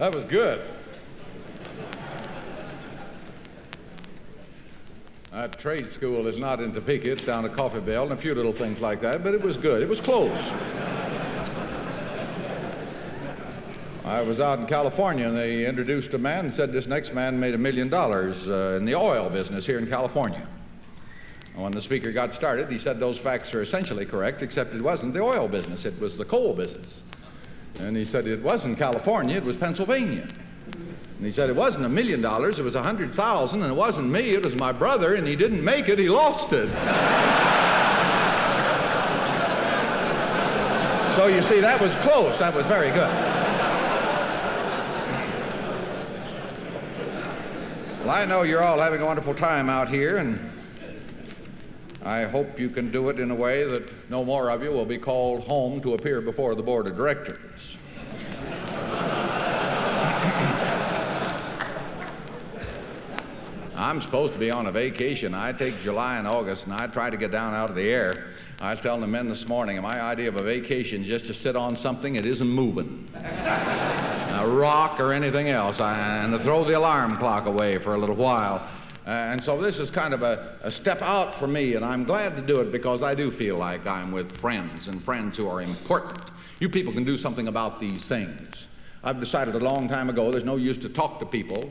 That was good. That trade school is not in Topeka. It's down at Coffee Bell and a few little things like that, but it was good. It was close. I was out in California, and they introduced a man and said this next man made $1 million in the oil business here in California. And when the speaker got started, he said those facts are essentially correct, except it wasn't the oil business, it was the coal business. And he said it wasn't California, it was Pennsylvania. And he said it wasn't $1 million, it was 100,000, and it wasn't me, it was my brother, and he didn't make it, he lost it. So you see, that was close, that was very good. Well, I know you're all having a wonderful time out here, and I hope you can do it in a way that no more of you will be called home to appear before the board of directors. I'm supposed to be on a vacation. I take July and August, and I try to get down out of the air. I was telling the men this morning, my idea of a vacation is just to sit on something that isn't moving. A rock or anything else, and to throw the alarm clock away for a little while. And so this is kind of a step out for me, and I'm glad to do it because I do feel like I'm with friends, and friends who are important. You people can do something about these things. I've decided a long time ago there's no use to talk to people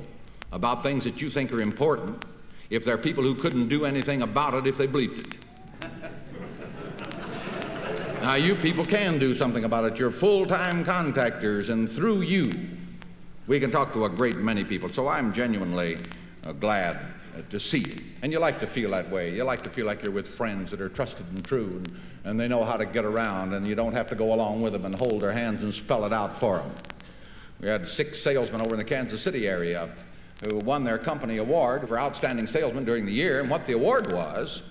about things that you think are important if they're people who couldn't do anything about it if they believed it. Now, you people can do something about it. You're full-time contactors, and through you, we can talk to a great many people. So I'm genuinely glad to see you. And you like to feel that way. You like to feel like you're with friends that are trusted and true, and they know how to get around, and you don't have to go along with them and hold their hands and spell it out for them. We had 6 salesmen over in the Kansas City area who won their company award for outstanding salesman during the year, and what the award was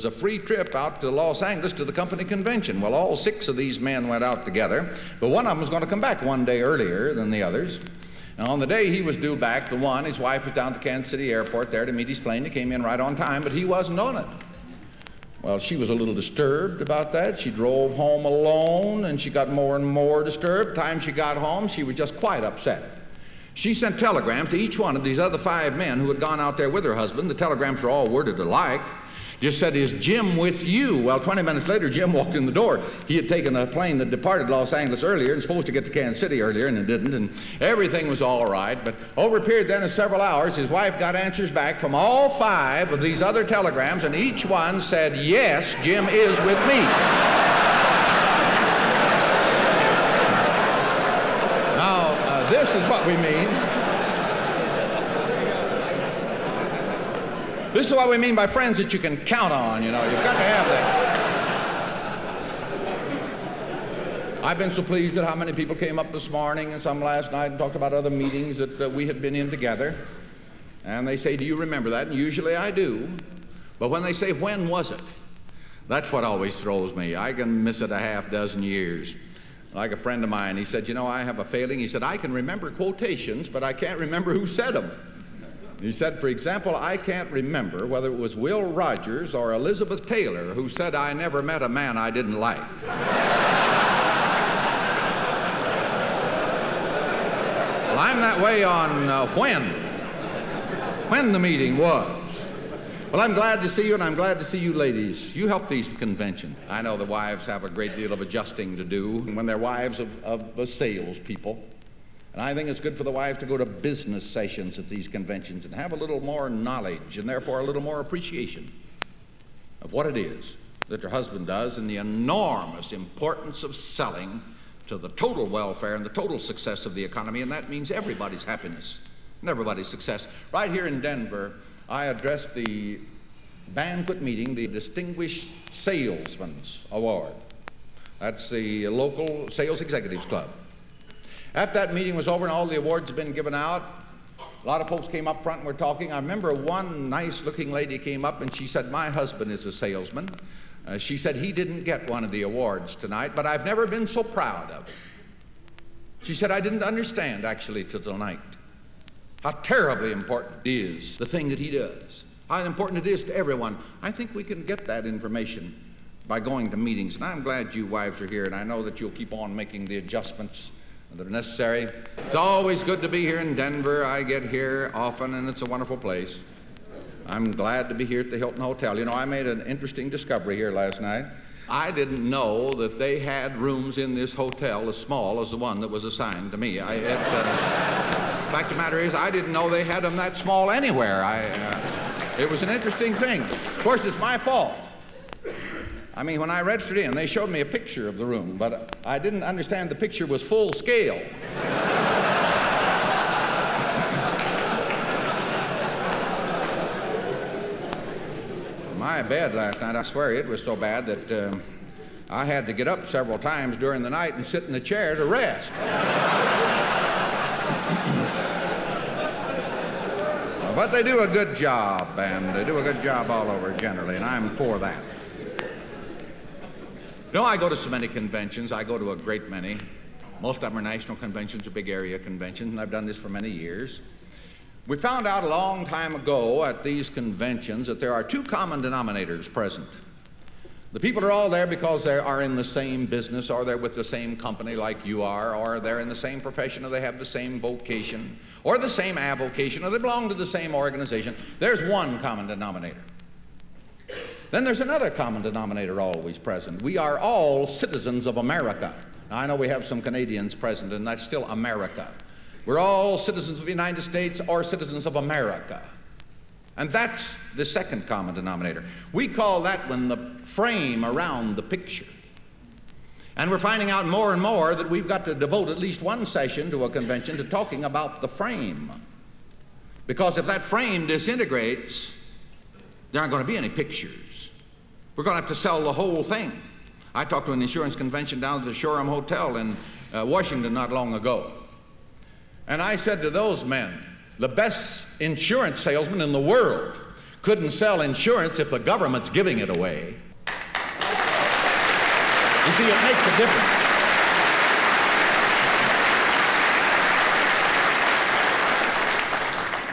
a free trip out to Los Angeles to the company convention. Well, all 6 of these men went out together, but one of them was going to come back one day earlier than the others. And on the day he was due back, the one, his wife was down at the Kansas City airport there to meet his plane. He came in right on time, but he wasn't on it. Well, she was a little disturbed about that. She drove home alone, and she got more and more disturbed. By the time she got home, she was just quite upset. She sent telegrams to each one of these other 5 men who had gone out there with her husband. The telegrams were all worded alike. Just said, "Is Jim with you?" Well, 20 minutes later, Jim walked in the door. He had taken a plane that departed Los Angeles earlier and supposed to get to Kansas City earlier, and it didn't, and everything was all right. But over a period then of several hours, his wife got answers back from all 5 of these other telegrams, and each one said, "Yes, Jim is with me." Now, this is what we mean. This is what we mean by friends that you can count on, you know. You've got to have that. I've been so pleased at how many people came up this morning and some last night and talked about other meetings that we had been in together. And they say, "Do you remember that?" And usually I do. But when they say, "When was it?" that's what always throws me. I can miss it a half dozen years. Like a friend of mine, he said, "You know, I have a failing." He said, "I can remember quotations, but I can't remember who said them." He said, for example, I can't remember whether it was Will Rogers or Elizabeth Taylor who said, "I never met a man I didn't like." Well, I'm that way on when the meeting was. Well, I'm glad to see you, and I'm glad to see you ladies. You help these conventions. I know the wives have a great deal of adjusting to do when they're wives of salespeople. And I think it's good for the wives to go to business sessions at these conventions and have a little more knowledge and therefore a little more appreciation of what it is that their husband does and the enormous importance of selling to the total welfare and the total success of the economy, and that means everybody's happiness and everybody's success. Right here in Denver, I addressed the banquet meeting, the Distinguished Salesman's Award. That's the local sales executives club. After that meeting was over and all the awards had been given out, a lot of folks came up front and were talking. I remember one nice-looking lady came up and she said, "My husband is a salesman." She said, "He didn't get one of the awards tonight, but I've never been so proud of him." She said, "I didn't understand, actually, till tonight, how terribly important is the thing that he does, how important it is to everyone." I think we can get that information by going to meetings, and I'm glad you wives are here, and I know that you'll keep on making the adjustments that are necessary. It's always good to be here in Denver. I get here often, and it's a wonderful place. I'm glad to be here at the Hilton Hotel. You know, I made an interesting discovery here last night. I didn't know that they had rooms in this hotel as small as the one that was assigned to me. The fact of the matter is, I didn't know they had them that small anywhere. It was an interesting thing. Of course, it's my fault. I mean, when I registered in, they showed me a picture of the room, but I didn't understand the picture was full scale. My bed last night, I swear it was so bad that I had to get up several times during the night and sit in a chair to rest. But they do a good job, and they do a good job all over generally, and I'm for that. You know, I go to so many conventions. I go to a great many. Most of them are national conventions or big area conventions, and I've done this for many years. We found out a long time ago at these conventions that there are two common denominators present. The people are all there because they are in the same business, or they're with the same company like you are, or they're in the same profession, or they have the same vocation, or the same avocation, or they belong to the same organization. There's one common denominator. Then there's another common denominator always present. We are all citizens of America. Now, I know we have some Canadians present, and that's still America. We're all citizens of the United States or citizens of America. And that's the second common denominator. We call that one the frame around the picture. And we're finding out more and more that we've got to devote at least one session to a convention to talking about the frame. Because if that frame disintegrates, there aren't going to be any pictures. We're going to have to sell the whole thing. I talked to an insurance convention down at the Shoreham Hotel in Washington not long ago. And I said to those men, the best insurance salesman in the world couldn't sell insurance if the government's giving it away. You see, it makes a difference.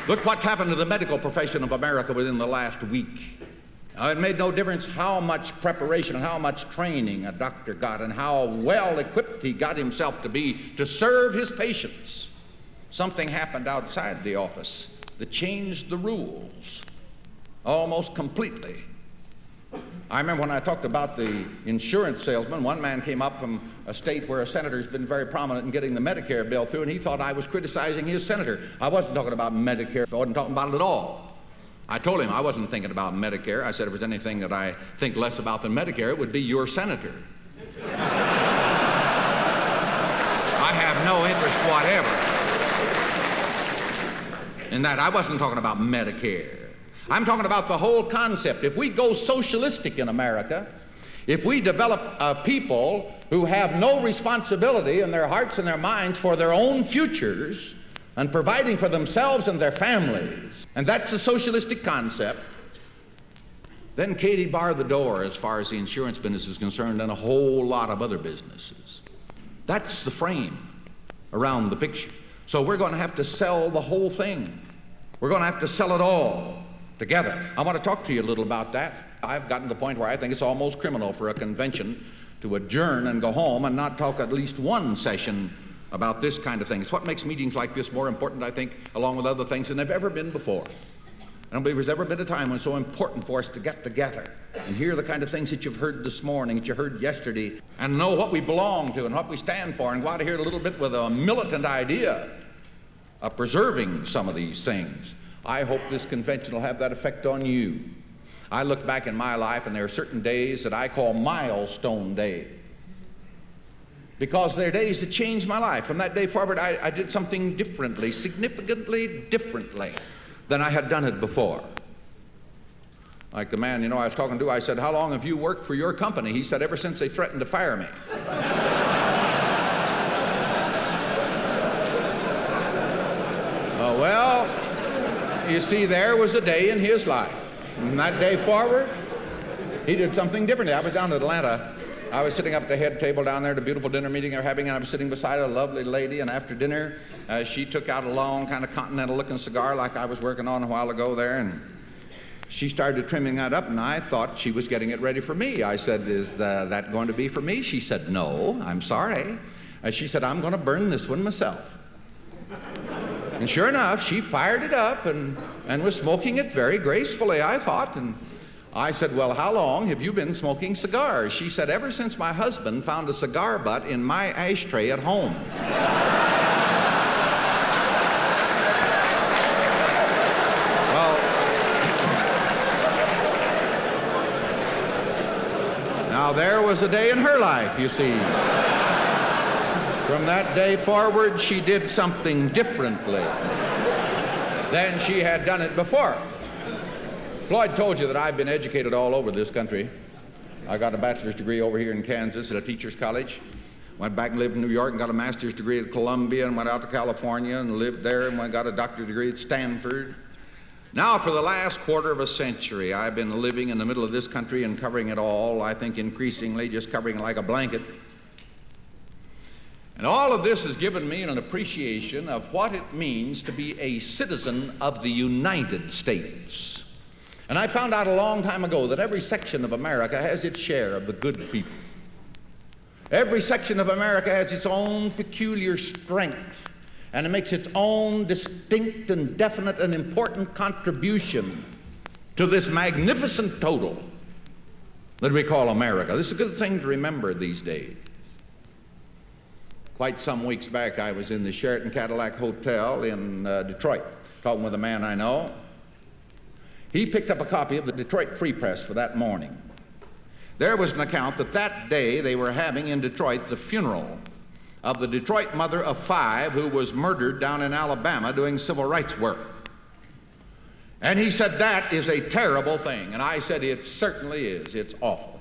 Look what's happened to the medical profession of America within the last week. Now, it made no difference how much preparation and how much training a doctor got and how well equipped he got himself to be to serve his patients. Something happened outside the office that changed the rules almost completely. I remember when I talked about the insurance salesman, one man came up from a state where a senator's been very prominent in getting the Medicare bill through, and he thought I was criticizing his senator. I wasn't talking about Medicare. I wasn't talking about it at all. I told him I wasn't thinking about Medicare. I said if there's anything that I think less about than Medicare, it would be your senator. I have no interest whatever in that. I wasn't talking about Medicare. I'm talking about the whole concept. If we go socialistic in America, if we develop a people who have no responsibility in their hearts and their minds for their own futures and providing for themselves and their families, and that's the socialistic concept, then Katie barred the door as far as the insurance business is concerned and a whole lot of other businesses. That's the frame around the picture. So we're going to have to sell the whole thing. We're going to have to sell it all together. I want to talk to you a little about that. I've gotten to the point where I think it's almost criminal for a convention to adjourn and go home and not talk at least one session about this kind of thing. It's what makes meetings like this more important, I think, along with other things than they've ever been before. I don't believe there's ever been a time when it's so important for us to get together and hear the kind of things that you've heard this morning, that you heard yesterday, and know what we belong to and what we stand for, and go out here a little bit with a militant idea of preserving some of these things. I hope this convention will have that effect on you. I look back in my life, and there are certain days that I call milestone days, because they're days that changed my life. From that day forward, I did something differently, significantly differently than I had done it before. Like the man, I was talking to, I said, how long have you worked for your company? He said, ever since they threatened to fire me. Well, you see, there was a day in his life. From that day forward, he did something differently. I was down in Atlanta. I was sitting up at the head table down there at a beautiful dinner meeting they're having, and I was sitting beside a lovely lady, and after dinner, she took out a long kind of continental-looking cigar like I was working on a while ago there, and she started trimming that up, and I thought she was getting it ready for me. I said, is that going to be for me? She said, no, I'm sorry. And she said, I'm going to burn this one myself. And sure enough, she fired it up and was smoking it very gracefully, I thought. And I said, well, how long have you been smoking cigars? She said, ever since my husband found a cigar butt in my ashtray at home. Now, there was a day in her life, you see. From that day forward, she did something differently than she had done it before. Floyd told you that I've been educated all over this country. I got a bachelor's degree over here in Kansas at a teacher's college. Went back and lived in New York and got a master's degree at Columbia and went out to California and lived there and got a doctorate degree at Stanford. Now, for the last quarter of a century, I've been living in the middle of this country and covering it all, I think increasingly just covering it like a blanket. And all of this has given me an appreciation of what it means to be a citizen of the United States. And I found out a long time ago that every section of America has its share of the good people. Every section of America has its own peculiar strength, and it makes its own distinct and definite and important contribution to this magnificent total that we call America. This is a good thing to remember these days. Quite some weeks back, I was in the Sheraton Cadillac Hotel in Detroit, talking with a man I know. He picked up a copy of the Detroit Free Press for that morning. There was an account that that day they were having in Detroit the funeral of the Detroit mother of 5 who was murdered down in Alabama doing civil rights work. And he said, that is a terrible thing. And I said, it certainly is. It's awful.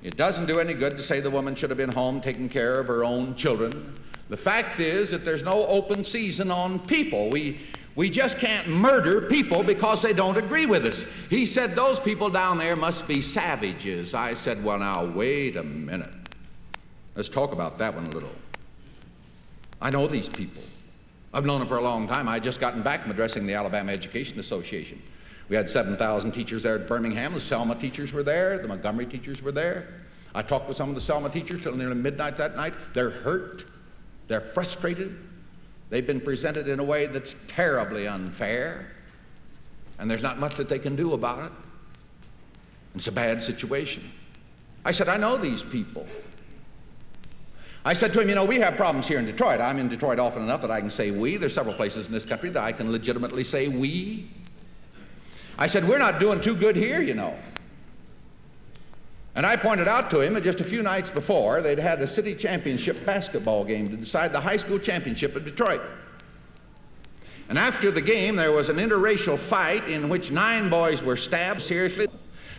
It doesn't do any good to say the woman should have been home taking care of her own children. The fact is that there's no open season on people. We just can't murder people because they don't agree with us. He said, those people down there must be savages. I said, well, now, wait a minute. Let's talk about that one a little. I know these people. I've known them for a long time. I just gotten back from addressing the Alabama Education Association. We had 7,000 teachers there at Birmingham. The Selma teachers were there. The Montgomery teachers were there. I talked with some of the Selma teachers till nearly midnight that night. They're hurt. They're frustrated. They've been presented in a way that's terribly unfair, and there's not much that they can do about it. It's a bad situation. I said, I know these people. I said to him, you know, we have problems here in Detroit. I'm in Detroit often enough that I can say we. There's several places in this country that I can legitimately say we. I said, we're not doing too good here, you know. And I pointed out to him that just a few nights before, they'd had a city championship basketball game to decide the high school championship of Detroit. And after the game, there was an interracial fight in which 9 boys were stabbed seriously.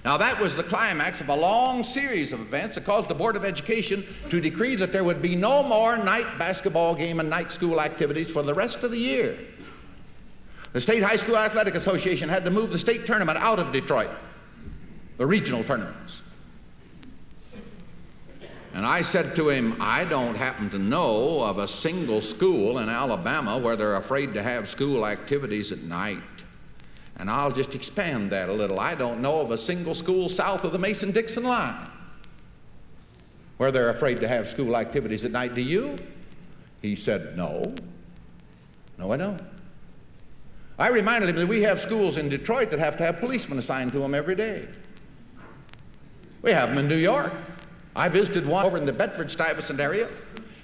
Now, that was the climax of a long series of events that caused the Board of Education to decree that there would be no more night basketball game and night school activities for the rest of the year. The State High School Athletic Association had to move the state tournament out of Detroit, the regional tournaments. And I said to him, I don't happen to know of a single school in Alabama where they're afraid to have school activities at night. And I'll just expand that a little. I don't know of a single school south of the Mason-Dixon line where they're afraid to have school activities at night. Do you? He said, no. No, I don't. I reminded him that we have schools in Detroit that have to have policemen assigned to them every day. We have them in New York. I visited one over in the Bedford-Stuyvesant area.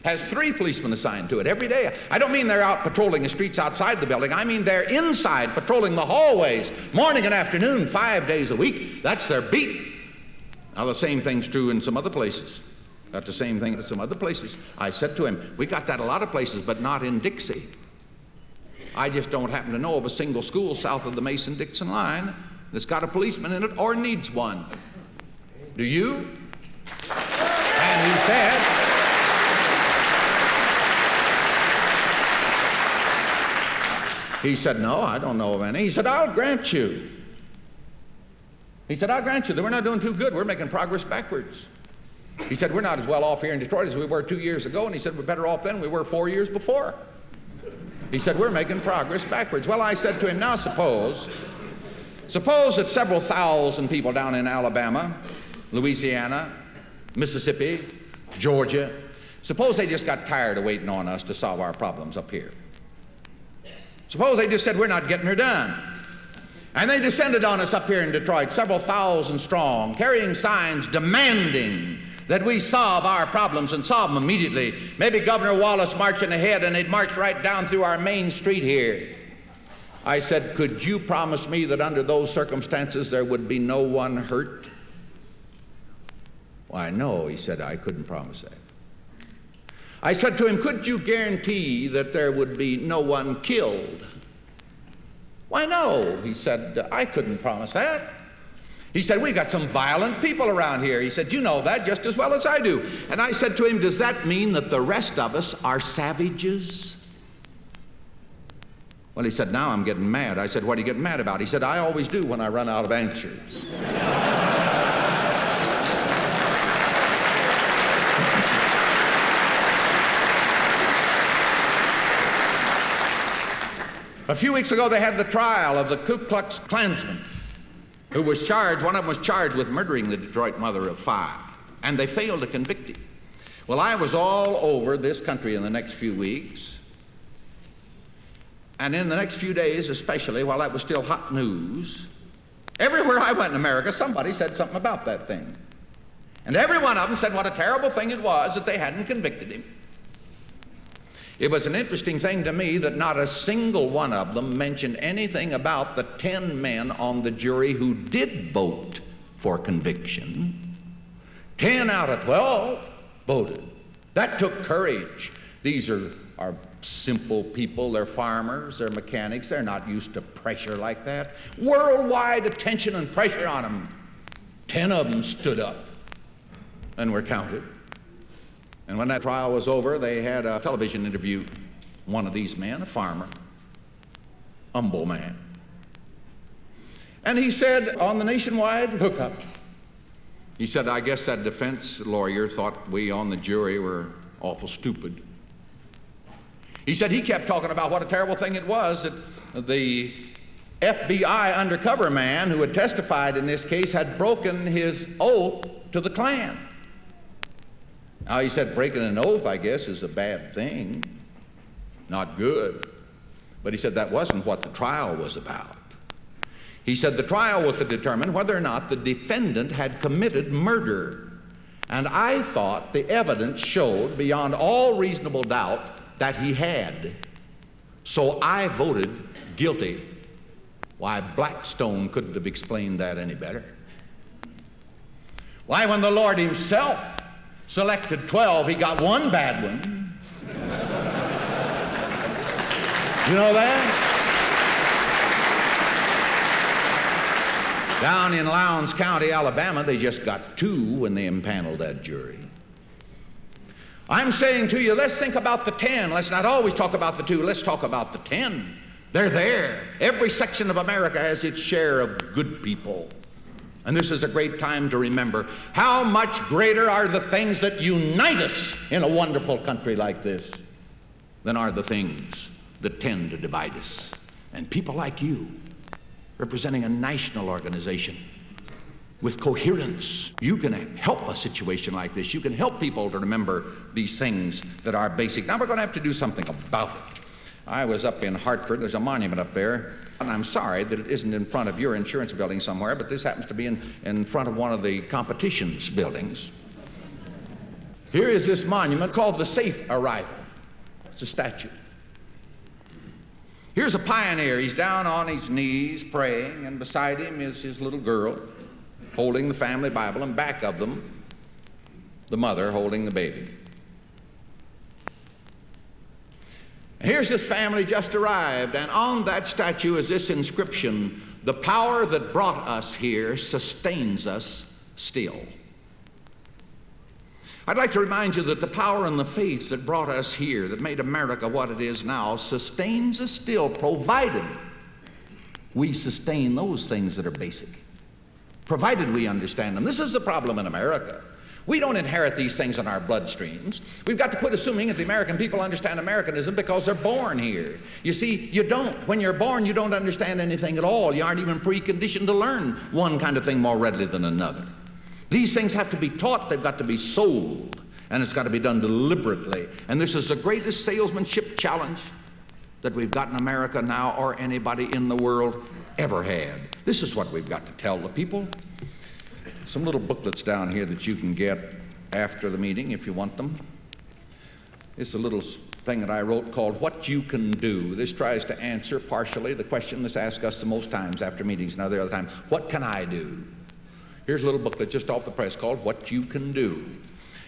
Has 3 policemen assigned to it every day. I don't mean they're out patrolling the streets outside the building. I mean they're inside patrolling the hallways, morning and afternoon, 5 days a week. That's their beat. Now, the same thing's true in some other places. Got the same thing in some other places. I said to him, we got that a lot of places, but not in Dixie. I just don't happen to know of a single school south of the Mason-Dixon line that's got a policeman in it or needs one. Do you? And he said, no, I don't know of any. He said, I'll grant you. He said, I'll grant you that we're not doing too good. We're making progress backwards. He said, we're not as well off here in Detroit as we were 2 years ago. And he said, we're better off than we were 4 years before. He said, we're making progress backwards. Well, I said to him, now suppose that several thousand people down in Alabama, Louisiana, Mississippi, Georgia, Suppose they just got tired of waiting on us to solve our problems up here. Suppose they just said, we're not getting her done. And they descended on us up here in Detroit, several thousand strong, carrying signs demanding that we solve our problems and solve them immediately. Maybe Governor Wallace marching ahead, and they'd march right down through our main street here. I said, could you promise me that under those circumstances there would be no one hurt? Why, no, he said, I couldn't promise that. I said to him, could you guarantee that there would be no one killed? Why, no, he said, I couldn't promise that. He said, we got some violent people around here. He said, you know that just as well as I do. And I said to him, does that mean that the rest of us are savages? Well, he said, now I'm getting mad. I said, what are you getting mad about? He said, I always do when I run out of answers. A few weeks ago, they had the trial of the Ku Klux Klansman who was charged, one of them was charged with murdering the Detroit mother of 5, and they failed to convict him. Well, I was all over this country in the next few weeks, and in the next few days, especially while that was still hot news, everywhere I went in America, somebody said something about that thing. And every one of them said what a terrible thing it was that they hadn't convicted him. It was an interesting thing to me that not a single one of them mentioned anything about the 10 men on the jury who did vote for conviction. 10 out of 12 voted. That took courage. These are simple people. They're farmers, they're mechanics, they're not used to pressure like that. Worldwide attention and pressure on them. 10 of them stood up and were counted. And when that trial was over, they had a television interview. One of these men, a farmer, humble man. And he said on the nationwide hookup, he said, I guess that defense lawyer thought we on the jury were awful stupid. He said he kept talking about what a terrible thing it was that the FBI undercover man who had testified in this case had broken his oath to the Klan. Now, he said breaking an oath, I guess, is a bad thing, not good. But he said that wasn't what the trial was about. He said the trial was to determine whether or not the defendant had committed murder. And I thought the evidence showed beyond all reasonable doubt that he had. So I voted guilty. Why, Blackstone couldn't have explained that any better. Why, when the Lord himself selected 12, he got one bad one. You know that? Down in Lowndes County, Alabama, they just got 2 when they impaneled that jury. I'm saying to you, let's think about the 10. Let's not always talk about the 2. Let's talk about the 10. They're there. Every section of America has its share of good people. And this is a great time to remember how much greater are the things that unite us in a wonderful country like this than are the things that tend to divide us. And people like you, representing a national organization with coherence, you can help a situation like this. You can help people to remember these things that are basic. Now we're going to have to do something about it. I was up in Hartford. There's a monument up there. And I'm sorry that it isn't in front of your insurance building somewhere, but this happens to be in front of one of the competition's buildings. Here is this monument called the Safe Arrival. It's a statue. Here's a pioneer. He's down on his knees praying, and beside him is his little girl holding the family Bible, and back of them, the mother holding the baby. Here's this family just arrived, and on that statue is this inscription: the power that brought us here sustains us still. I'd like to remind you that the power and the faith that brought us here, that made America what it is now, sustains us still, provided we sustain those things that are basic, provided we understand them. This is the problem in America. We don't inherit these things in our bloodstreams. We've got to quit assuming that the American people understand Americanism because they're born here. You see, you don't. When you're born, you don't understand anything at all. You aren't even preconditioned to learn one kind of thing more readily than another. These things have to be taught. They've got to be sold. And it's got to be done deliberately. And this is the greatest salesmanship challenge that we've got in America now, or anybody in the world ever had. This is what we've got to tell the people. Some little booklets down here that you can get after the meeting if you want them. It's a little thing that I wrote called What You Can Do. This tries to answer partially the question that's asked us the most times after meetings and other times. What can I do? Here's a little booklet just off the press called What You Can Do.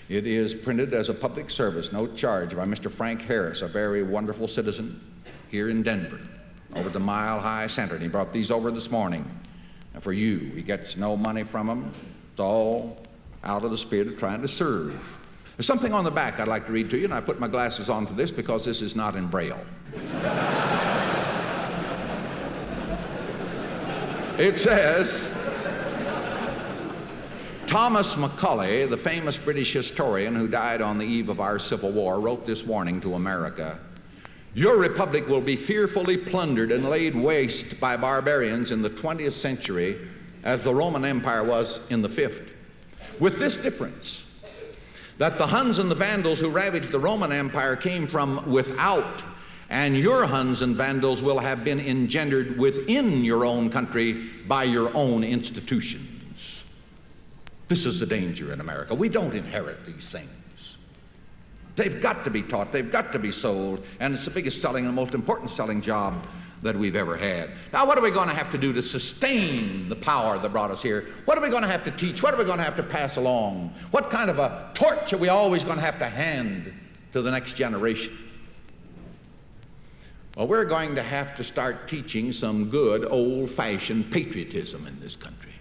It is printed as a public service, no charge, by Mr. Frank Harris, a very wonderful citizen here in Denver, over at the Mile High Center. And he brought these over this morning for you. He gets no money from them. It's all out of the spirit of trying to serve. There's something on the back I'd like to read to you, and I put my glasses on for this because this is not in Braille. It says, Thomas Macaulay, the famous British historian who died on the eve of our Civil War, wrote this warning to America. Your republic will be fearfully plundered and laid waste by barbarians in the 20th century as the Roman Empire was in the 5th. With this difference, that the Huns and the Vandals who ravaged the Roman Empire came from without, and your Huns and Vandals will have been engendered within your own country by your own institutions. This is the danger in America. We don't inherit these things. They've got to be taught, they've got to be sold, and it's the biggest selling and most important selling job that we've ever had. Now, what are we going to have to do to sustain the power that brought us here? What are we going to have to teach? What are we going to have to pass along? What kind of a torch are we always going to have to hand to the next generation? Well, we're going to have to start teaching some good old-fashioned patriotism in this country.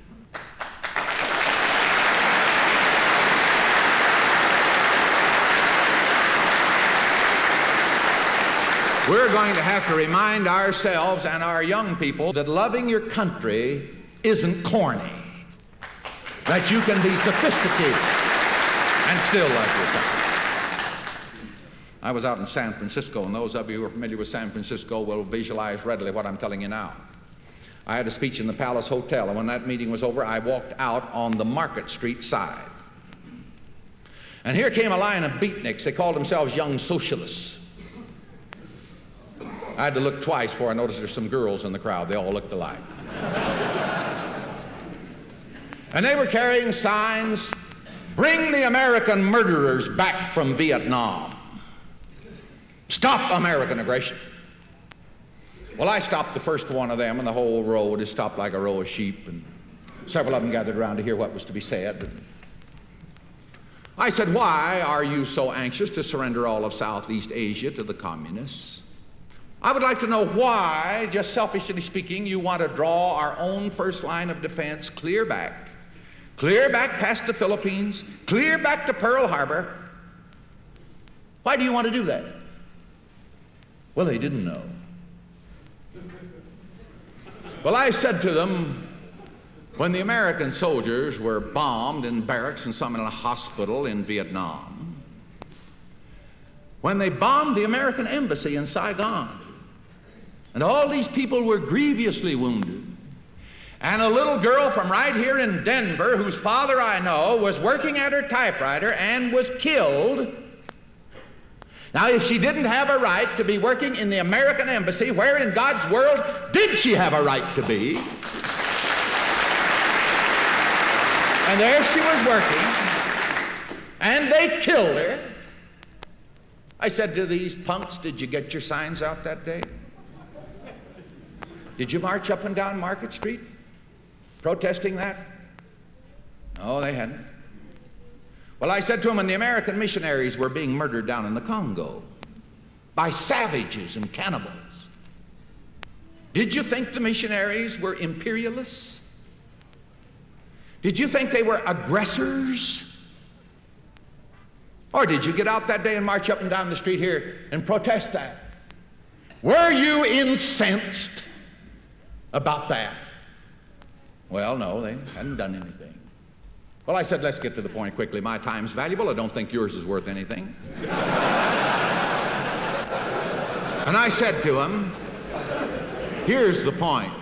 We're going to have to remind ourselves and our young people that loving your country isn't corny, that you can be sophisticated and still love your country. I was out in San Francisco, and those of you who are familiar with San Francisco will visualize readily what I'm telling you now. I had a speech in the Palace Hotel, and when that meeting was over, I walked out on the Market Street side. And here came a line of beatniks. They called themselves Young Socialists. I had to look twice before I noticed there's some girls in the crowd. They all looked alike. And they were carrying signs, bring the American murderers back from Vietnam. Stop American aggression. Well, I stopped the first one of them, and the whole road is stopped like a row of sheep, and several of them gathered around to hear what was to be said. I said, why are you so anxious to surrender all of Southeast Asia to the communists? I would like to know why, just selfishly speaking, you want to draw our own first line of defense clear back past the Philippines, clear back to Pearl Harbor. Why do you want to do that? Well, they didn't know. Well, I said to them, when the American soldiers were bombed in barracks and some in a hospital in Vietnam, when they bombed the American embassy in Saigon, and all these people were grievously wounded, and a little girl from right here in Denver, whose father I know, was working at her typewriter and was killed. Now, if she didn't have a right to be working in the American embassy, where in God's world did she have a right to be? And there she was working, and they killed her. I said to these punks, did you get your signs out that day? Did you march up and down Market Street protesting that? No, they hadn't. Well, I said to them, when the American missionaries were being murdered down in the Congo by savages and cannibals, did you think the missionaries were imperialists? Did you think they were aggressors? Or did you get out that day and march up and down the street here and protest that? Were you incensed about that? Well, no, they hadn't done anything. Well, I said, let's get to the point quickly. My time's valuable. I don't think yours is worth anything. And I said to him, here's the point.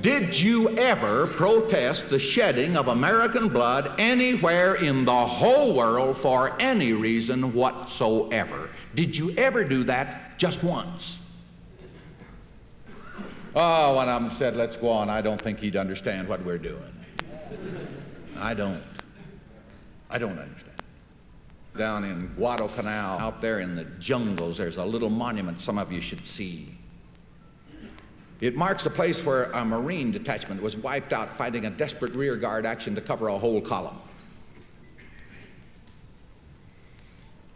Did you ever protest the shedding of American blood anywhere in the whole world for any reason whatsoever? Did you ever do that just once? Oh, one of them said, let's go on. I don't think he'd understand what we're doing. I don't understand. Down in Guadalcanal, out there in the jungles, there's a little monument some of you should see. It marks a place where a Marine detachment was wiped out fighting a desperate rear guard action to cover a whole column.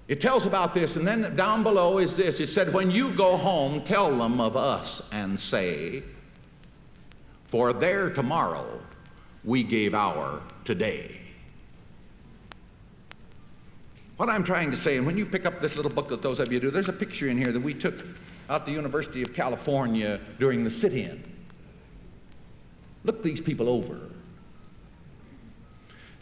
It tells about this, and then down below is this. It said, when you go home, tell them of us and say, for their tomorrow we gave our today. What I'm trying to say, and when you pick up this little booklet, those of you do, there's a picture in here that we took out the University of California during the sit-in. Look these people over.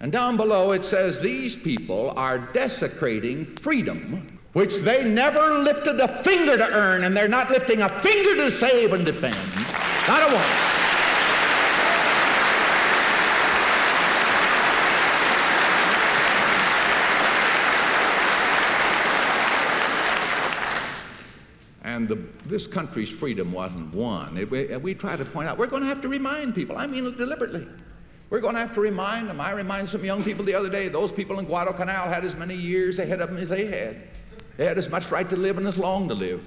And down below it says these people are desecrating freedom, which they never lifted a finger to earn, and they're not lifting a finger to save and defend. Not a one. And this country's freedom wasn't won. We try to point out, we're going to have to remind people, I mean it deliberately. We're going to have to remind them. I reminded some young people the other day, those people in Guadalcanal had as many years ahead of them as they had. They had as much right to live and as long to live.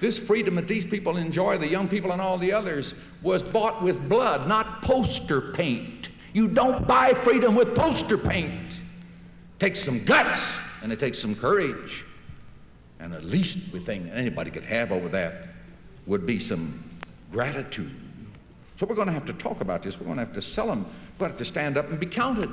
This freedom that these people enjoy, the young people and all the others, was bought with blood, not poster paint. You don't buy freedom with poster paint. It takes some guts and it takes some courage. And the least thing anybody could have over that would be some gratitude. So we're going to have to talk about this. We're going to have to sell them. We're going to have to stand up and be counted.